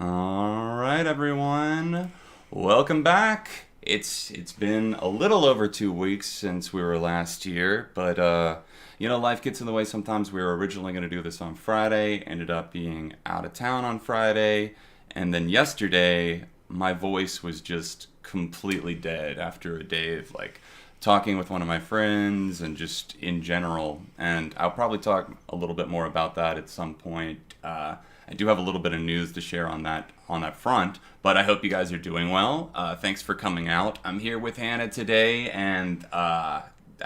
All right, everyone. Welcome back. It's been a little over 2 weeks since we were last here, but life gets in the way sometimes. We were originally going to do this on Friday, ended up being out of town on Friday, and then yesterday my voice was just completely dead after a day of talking with one of my friends and just in general. And I'll probably talk a little bit more about that at some point. I do have a little bit of news to share on that front, but I hope you guys are doing well. Thanks for coming out. I'm here with Hannah today, and I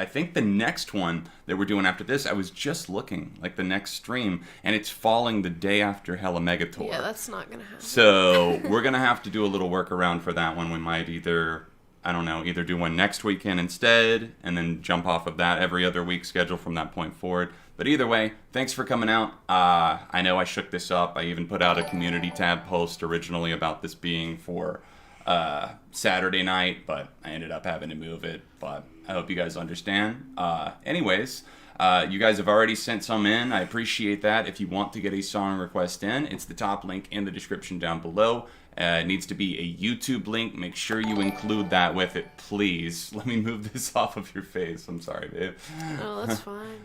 think the next one that we're doing after this, I was just looking, the next stream, and it's falling the day after Hella Mega Tour. Yeah, that's not going to happen. So we're going to have to do a little workaround for that one. We might either do one next weekend instead, and then jump off of that every other week schedule from that point forward. But either way, thanks for coming out. I know I shook this up. I even put out a community tab post originally about this being for Saturday night, but I ended up having to move it. But I hope you guys understand. Anyways, you guys have already sent some in. I appreciate that. If you want to get a song request in, it's the top link in the description down below. It needs to be a YouTube link. Make sure you include that with it, please. Let me move this off of your face. I'm sorry, babe. Oh, that's fine.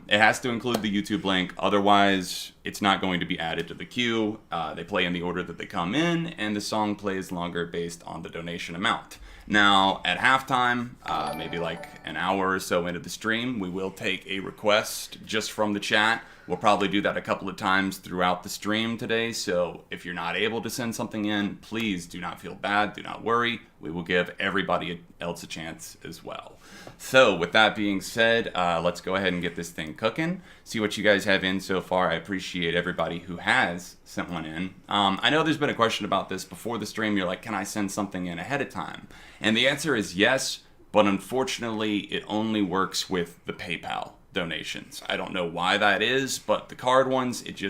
It has to include the YouTube link. Otherwise, it's not going to be added to the queue. They play in the order that they come in, and the song plays longer based on the donation amount. Now, at halftime, maybe like an hour or so into the stream, we will take a request just from the chat. We'll probably do that a couple of times throughout the stream today, so if you're not able to send something in, please do not feel bad, do not worry. We will give everybody else a chance as well. So, with that being said, let's go ahead and get this thing cooking, see what you guys have in so far. I appreciate everybody who has sent one in. I know there's been a question about this before the stream. You're like, can I send something in ahead of time? And the answer is yes, but unfortunately, it only works with the PayPal donations. I don't know why that is, but the card ones, it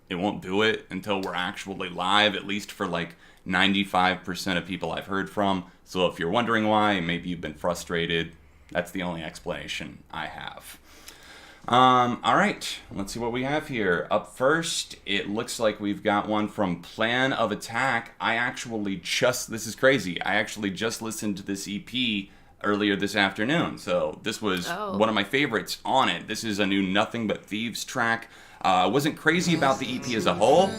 won't do it until we're actually live, at least for like 95% of people I've heard from. So if you're wondering why, maybe you've been frustrated, that's the only explanation I have. All right, let's see what we have here. Up first, it looks like we've got one from Plan of Attack. This is crazy. I actually just listened to this EP earlier this afternoon, so this was one of my favorites on it. This is a new Nothing But Thieves track. I wasn't crazy about the EP as a whole,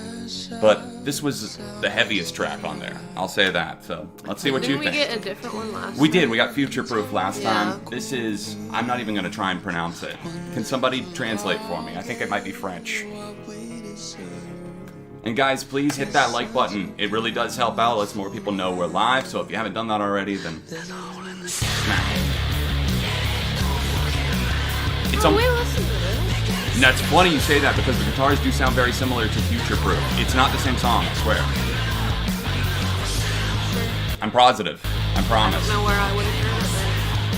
but this was the heaviest track on there. I'll say that. So let's see what you think. Didn't we get a different one last time? We did. We got Future Proof last time. This is, I'm not even going to try and pronounce it. Can somebody translate for me? I think it might be French. And guys, please hit that like button. It really does help out. Lets more people know we're live. So if you haven't done that already, then smack it. We listened to this. And that's funny you say that because the guitars do sound very similar to Future Proof. It's not the same song, I swear. I'm positive. I promise. I don't know where I would have heard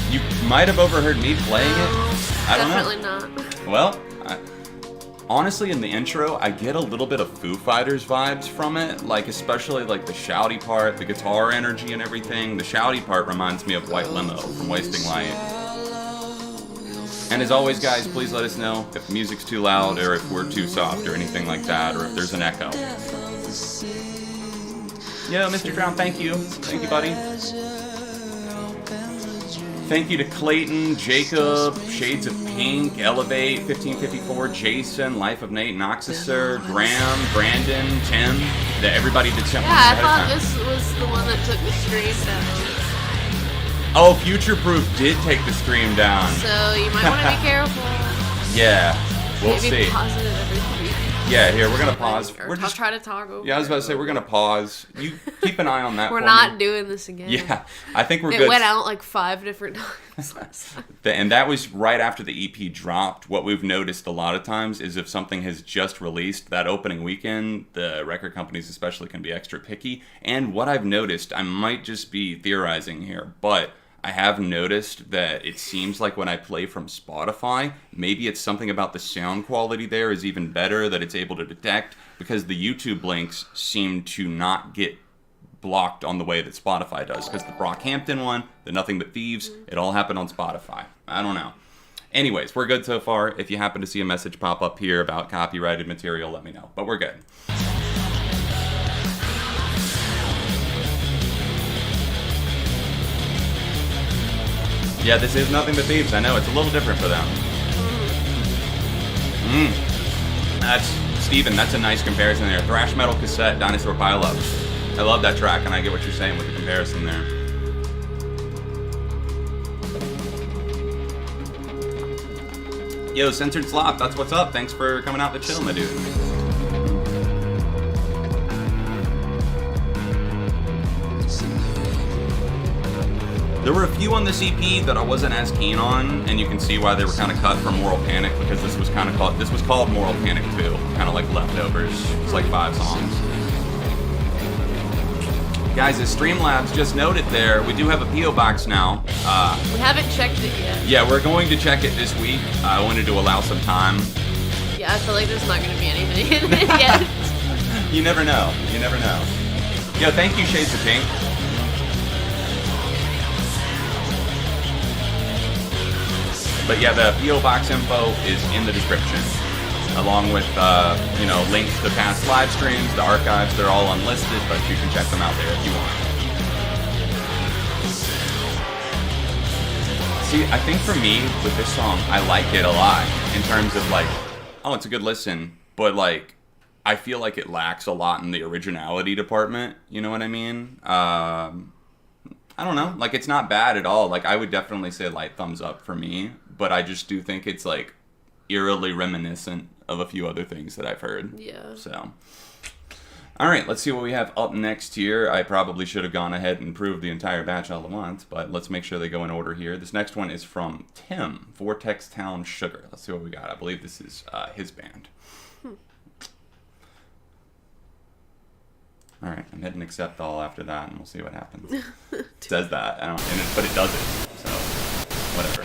it. You might have overheard me playing it. I don't know. Definitely not. Well, honestly, in the intro, I get a little bit of Foo Fighters vibes from it, like especially like the shouty part, the guitar energy and everything. The shouty part reminds me of White Limo from Wasting Light. And as always, guys, please let us know if the music's too loud or if we're too soft or anything like that, or if there's an echo. Yo, Mr. Drown, thank you. Thank you, buddy. Thank you to Clayton, Jacob, Shades of Pink, Elevate, 1554, Jason, Life of Nate, Noxusur, Graham, Brandon, Tim, everybody that sent one ahead of time. I thought this was the one that took the stream down. Oh, Future Proof did take the stream down. So you might want to be careful. Yeah, we'll see. Maybe pause it every 3 minutes. Yeah, here, we're going to pause. I'll try to toggle. Yeah, I was about to say, we're going to pause. You keep an eye on that We're for not me. doing this again. Yeah, I think we're it good. It went out like 5 different times last time. And that was right after the EP dropped. What we've noticed a lot of times is if something has just released that opening weekend, the record companies especially can be extra picky. And what I've noticed, I might just be theorizing here, but I have noticed that it seems like when I play from Spotify, maybe it's something about the sound quality there is even better that it's able to detect, because the YouTube links seem to not get blocked on the way that Spotify does. Because the Brockhampton one, the Nothing But Thieves, it all happened on Spotify. I don't know. Anyways, we're good so far. If you happen to see a message pop up here about copyrighted material, let me know. But we're good. Yeah, this is Nothing But Thieves. I know, it's a little different for them. That's, Steven, that's a nice comparison there. Thrash Metal Cassette, Dinosaur Pile-Up. I love that track, and I get what you're saying with the comparison there. Yo, Censored Slop, that's what's up. Thanks for coming out to chill, my dude. There were a few on this EP that I wasn't as keen on, and you can see why they were kind of cut from Moral Panic, because this was called Moral Panic 2, kind of like leftovers. It's like 5 songs. Guys, as Streamlabs just noted there, we do have a P.O. box now. We haven't checked it yet. Yeah, we're going to check it this week. I wanted to allow some time. Yeah, I feel like there's not going to be anything in it yet. You never know. You never know. Yo, thank you, Shades of Pink. But yeah, the P.O. box info is in the description, along with links to past live streams, the archives. They're all unlisted, but you can check them out there if you want. See, I think for me with this song, I like it a lot in terms of like, oh, it's a good listen, but like, I feel like it lacks a lot in the originality department. You know what I mean? I don't know. Like, it's not bad at all. Like, I would definitely say light thumbs up for me, but I just do think it's like eerily reminiscent of a few other things that I've heard. Yeah. So, all right, let's see what we have up next here. I probably should have gone ahead and proved the entire batch all at once, but let's make sure they go in order here. This next one is from Tim, Vortex Town Sugar. Let's see what we got. I believe this is his band. All right, I'm hitting accept all after that, and we'll see what happens. It says that, but it doesn't, so whatever.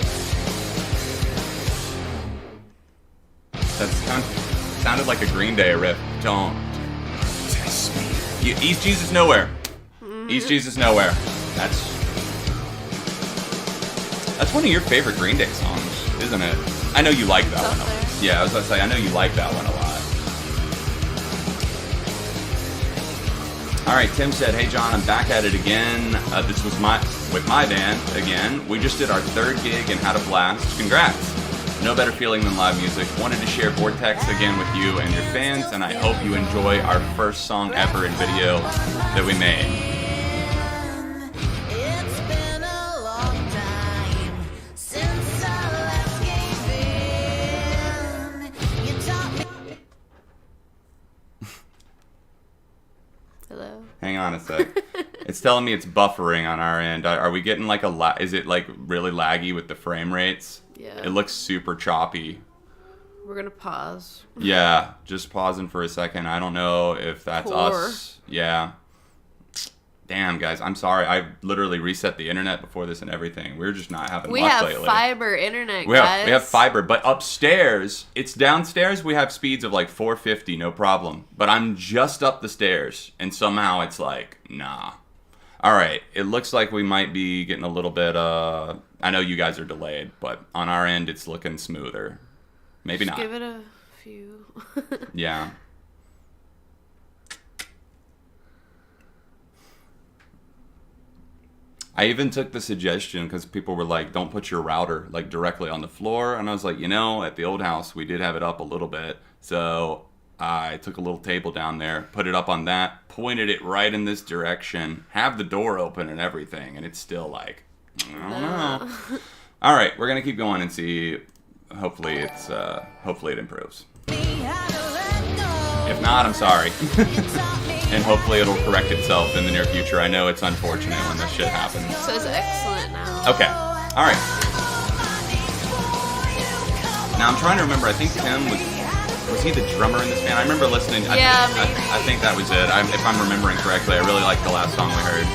That sounded like a Green Day riff. Don't test me. East Jesus Nowhere. East Jesus Nowhere. That's one of your favorite Green Day songs, isn't it? I know you like that one. Yeah, I was about to say, I know you like that one a lot. All right, Tim said, hey, John, I'm back at it again. This was with my band again. We just did our 3rd gig and had a blast. Congrats. No better feeling than live music. Wanted to share Vortex again with you and your fans, and I hope you enjoy our first song ever in video that we made. Hello? Hang on a sec. It's telling me it's buffering on our end. Are we getting like is it like really laggy with the frame rates? Yeah. It looks super choppy. We're going to pause. Yeah, just pausing for a second. I don't know if that's us. Yeah. Damn, guys, I'm sorry. I literally reset the internet before this and everything. We're just not having luck lately. We have fiber internet, we guys. We have fiber, but upstairs, it's downstairs. We have speeds of like 450, no problem. But I'm just up the stairs, and somehow it's like, nah. All right, it looks like we might be getting a little bit, I know you guys are delayed, but on our end, it's looking smoother. Maybe just not. Give it a few. Yeah. I even took the suggestion because people were like, don't put your router like directly on the floor. And I was like, at the old house, we did have it up a little bit. So I took a little table down there, put it up on that, pointed it right in this direction, have the door open and everything. And it's still like, I don't know. All right, we're going to keep going and see. Hopefully it improves. If not, I'm sorry. And hopefully it'll correct itself in the near future. I know it's unfortunate when this shit happens. It says excellent now. Okay. All right. Now I'm trying to remember. I think Tim was he the drummer in this band? I remember listening. Yeah, I think that was it. If I'm remembering correctly, I really liked the last song we heard.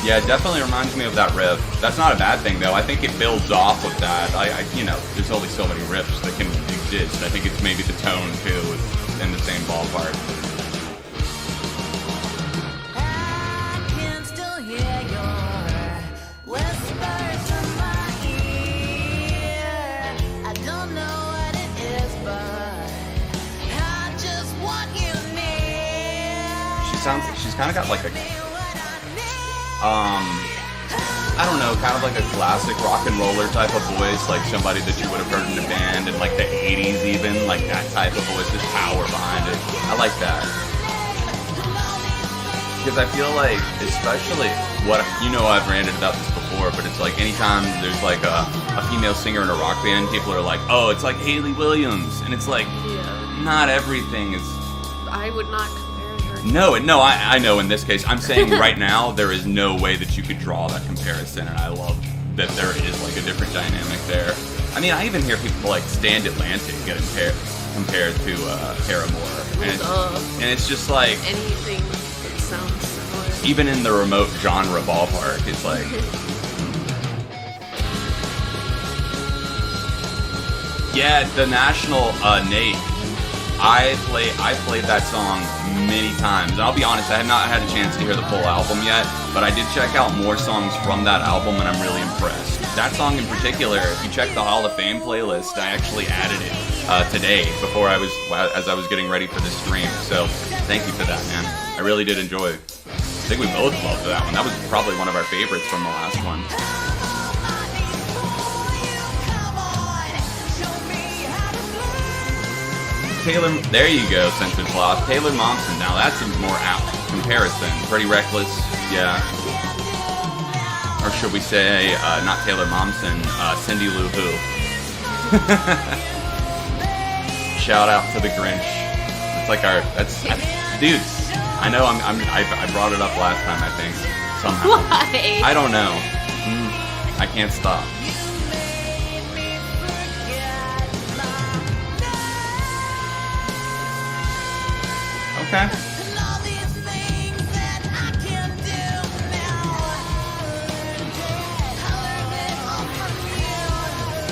Yeah, it definitely reminds me of that riff. That's not a bad thing, though. I think it builds off of that. There's only so many riffs that can exist. I think it's maybe the tone, too, is in the same ballpark. I can still hear your whispers in my ear. I don't know what it is, but I just want you near. She's kind of got like a I don't know, kind of like a classic rock and roller type of voice, like somebody that you would have heard in a band in like the 80s even, like that type of voice, there's power behind it. I like that. Because I feel like, especially, I've ranted about this before, but it's like anytime there's like a female singer in a rock band, people are like, oh, it's like Hayley Williams, and it's like, not everything is... I would not compare her. No, I know in this case. I'm saying right now, there is no way that you could draw that comparison, and I love that there is like a different dynamic there. I mean, I even hear people like Stand Atlantic getting compared to Paramore, and it's just like Anything that sounds similar. even in the remote genre ballpark, it's like. Yeah, the National, Nate. I played that song many times. And I'll be honest, I have not had a chance to hear the full album yet, but I did check out more songs from that album, and I'm really impressed. That song in particular, if you check the Hall of Fame playlist, I actually added it today as I was getting ready for this stream. So thank you for that, man. I really did enjoy it. I think we both loved that one. That was probably one of our favorites from the last one. Taylor, there you go, Censored Cloth. Taylor Momsen, now that's a more apt comparison. Pretty Reckless, yeah. Or should we say, not Taylor Momsen, Cindy Lou Who. Shout out to the Grinch. It's like dude, I know I brought it up last time, I think, somehow. Why? I don't know. I can't stop. Okay.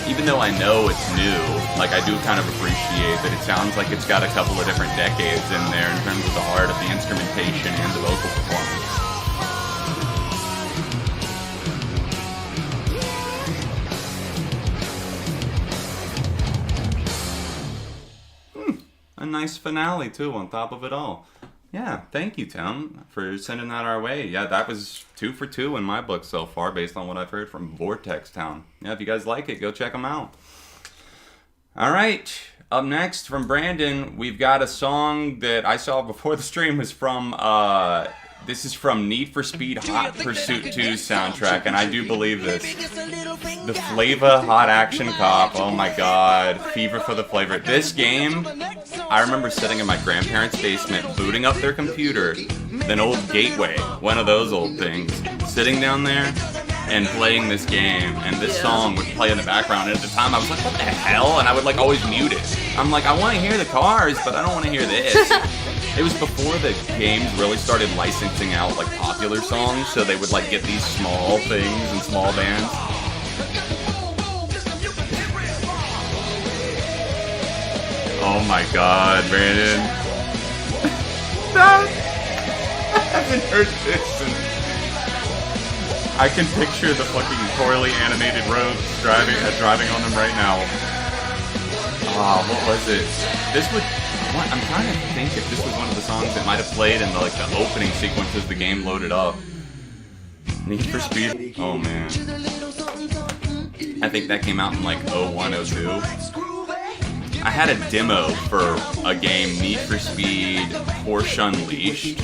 Even though I know it's new, like I do kind of appreciate that it sounds like it's got a couple of different decades in there in terms of the art of the instrumentation and the vocal performance. A nice finale too on top of it all. Yeah, thank you, Tim, for sending that our way. Yeah, that was 2 for 2 in my book so far based on what I've heard from Vortex Town. Yeah, if you guys like it, go check them out. All right, up next from Brandon, we've got a song that I saw before the stream was from, this is from Need for Speed Hot Pursuit 2 soundtrack, and I do believe this. The Flava Hot Action Cop, oh my god, Fever for the Flavor. This game, I remember sitting in my grandparents' basement, booting up their computer, an old Gateway, one of those old things, sitting down there and playing this game, and this song would play in the background, and at the time I was like, what the hell? And I would like always mute it. I'm like, I want to hear the cars, but I don't want to hear this. It was before the games really started licensing out like popular songs, so they would like get these small things and small bands. Oh my god, Brandon. I haven't heard this since. I can picture the fucking poorly animated roads driving on them right now. What was it? I'm trying to think if this was one of the songs that might have played in the opening sequence as the game loaded up. Need for Speed. Oh man. I think that came out in like 01, 02. I had a demo for a game, Need for Speed Porsche Unleashed,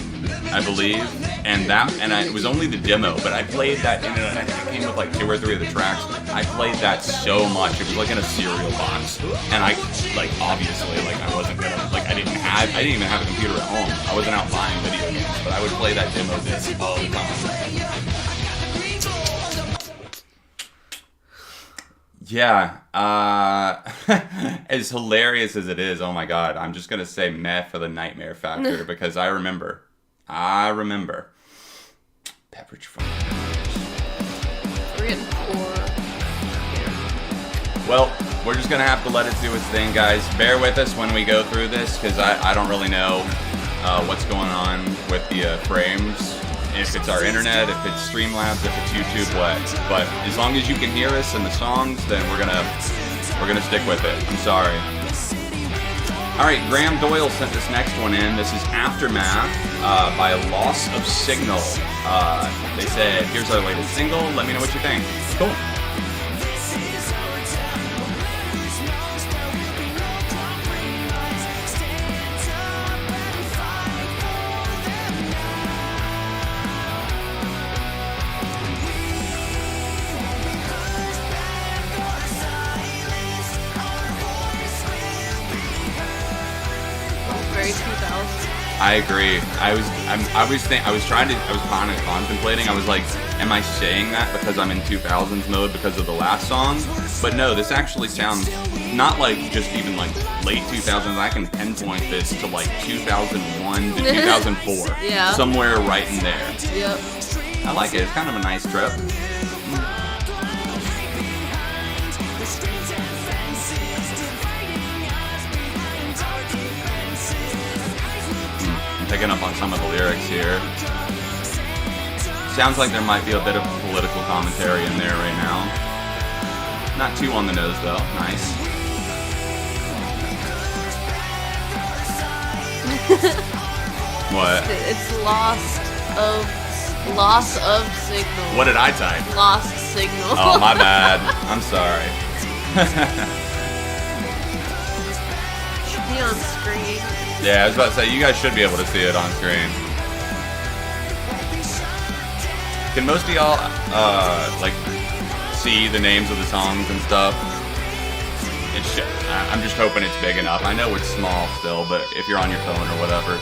I believe, and it was only the demo, but I played that in it, and I think it came with like 2 or 3 of the tracks. I played that so much, it was like in a cereal box, and I, like, obviously, like, I wasn't gonna, like, I didn't even have a computer at home. I wasn't out buying video games, but I would play that demo disc all the time. Yeah, as hilarious as it is, oh my god, I'm just gonna say meh for the nightmare factor because I remember. Beverage from. We're getting poor. Well, we're just gonna have to let it do its thing, guys. Bear with us when we go through this because I don't really know what's going on with the frames. If it's our internet, if it's Streamlabs, if it's YouTube, what. But as long as you can hear us and the songs, then we're gonna stick with it. I'm sorry. All right, Graham Doyle sent this next one in. This is Aftermath by Loss of Signal. They said, here's our latest single. Let me know what you think. Cool. Very 2000. I agree. I was kind of contemplating. I was like, am I saying that because I'm in 2000s mode because of the last song? But no, this actually sounds not like just even like late 2000s. I can pinpoint this to like 2001 to 2004. Yeah. Somewhere right in there. Yep. I like it. It's kind of a nice trip. Picking up on some of the lyrics here. Sounds like there might be a bit of political commentary in there right now. Not too on the nose though. Nice. What? It's loss of signal. What did I type? Lost signal. Oh, my bad. I'm sorry. Be on screen. Yeah, I was about to say, you guys should be able to see it on screen. Can most of y'all, like, see the names of the songs and stuff? It should. I'm just hoping it's big enough. I know it's small still, but if you're on your phone or whatever.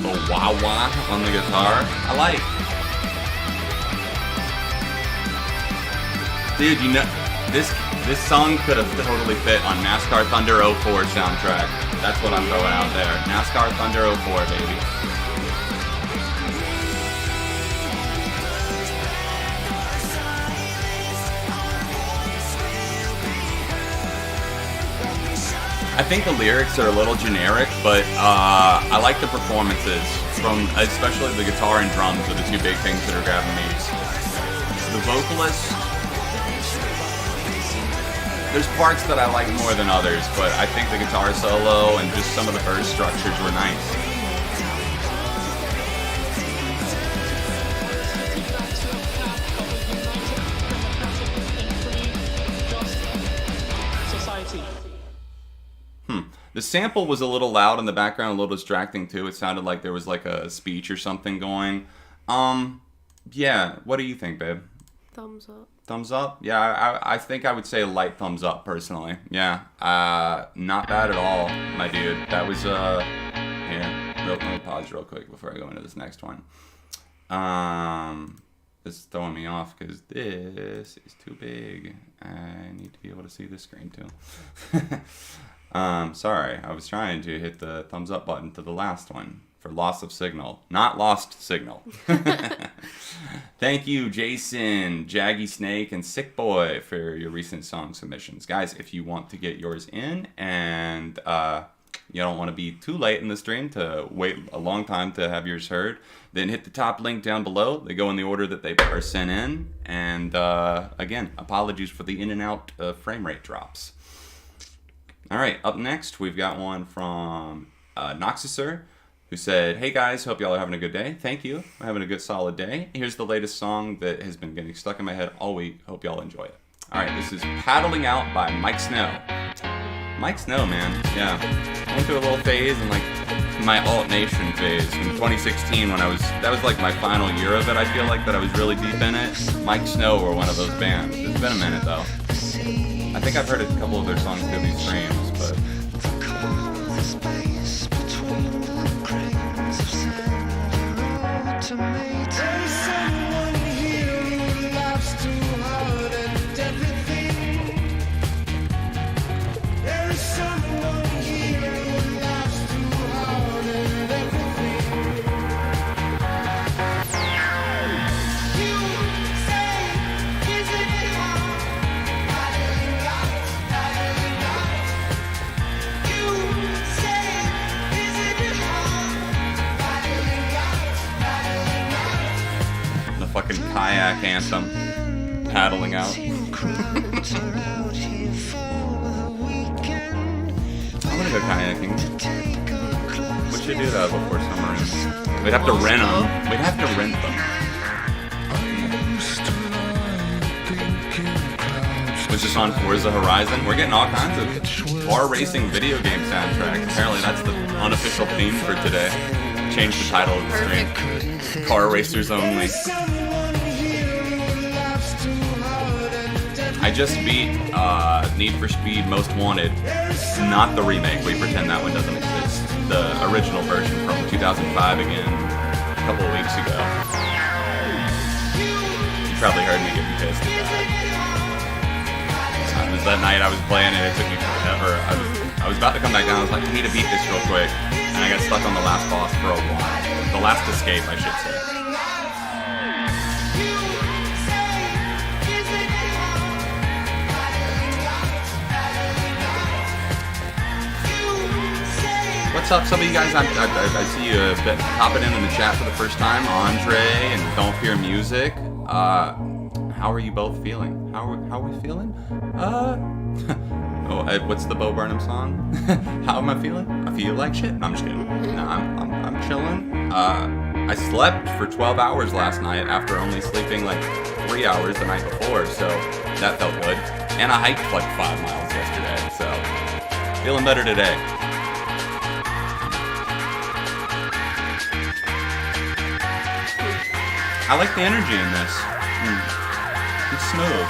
A wah-wah on the guitar. I like. Dude, you know, this song could have totally fit on NASCAR Thunder 04 soundtrack. That's what I'm throwing out there. NASCAR Thunder 04, baby. I think the lyrics are a little generic, but I like the performances from, especially the guitar and drums are the two big things that are grabbing me. The vocalist, there's parts that I like more than others, but I think the guitar solo and just some of the verse structures were nice. The sample was a little loud in the background, a little distracting too. It sounded like there was like a speech or something going. Yeah, what do you think, babe? Thumbs up. Thumbs up? Yeah, I think I would say a light thumbs up, personally. Yeah, not bad at all, my dude. That was, here, let me pause real quick before I go into this next one. This is throwing me off because this is too big. I need to be able to see the screen too. Sorry, I was trying to hit the thumbs up button to the last one. For loss of signal, not lost signal. Thank you, Jason, Jaggy Snake, and Sick Boy for your recent song submissions. Guys, if you want to get yours in and you don't want to be too late in the stream to wait a long time to have yours heard, then hit the top link down below. They go in the order that they are sent in. And again, apologies for the in and out frame rate drops. All right, up next, we've got one from Noxuser, who said, hey guys, hope y'all are having a good day. Thank you. I'm having a good solid day. Here's the latest song that has been getting stuck in my head all week. Hope y'all enjoy it. All right, this is Paddling Out by Mike Snow. Mike Snow, man. Yeah. I went through a little phase in like my alt nation phase in 2016 when that was like my final year of it. I feel like that I was really deep in it. Mike Snow were one of those bands. It's been a minute though. I think I've heard a couple of their songs through these streams, but There's someone here who loves to hurt and everything. There is someone here who loves to hurt and everything. You say, isn't it hard? Paddling out, paddling out. You say, isn't it hard? Paddling out, paddling out. the fucking kayak anthem. Paddling out. I want to go kayaking. We should do that before summer ends. We'd have to rent them. We'd have to rent them. Was this on Forza Horizon? We're getting all kinds of car racing video game soundtracks. Apparently that's the unofficial theme for today. Change the title of the stream. Car racers only. I I just beat Need for Speed Most Wanted, not the remake. We pretend that one doesn't exist. The original version from 2005 again, a couple of weeks ago. You probably heard me getting pissed at that. It was that night I was playing it. It took me forever. I was about to come back down. I was like, I need to beat this real quick, and I got stuck on the last boss for a while. The last escape, I should say. What's up, some of you guys? I see you popping in the chat for the first time. Andre and Don't Fear Music. How are you both feeling? How are we feeling? What's the Bo Burnham song? How am I feeling? I feel like shit. No, I'm just kidding. No, I'm chilling. I slept for 12 hours last night after only sleeping like 3 hours the night before, so that felt good. And I hiked like 5 miles yesterday, so feeling better today. I like the energy in this. It's smooth.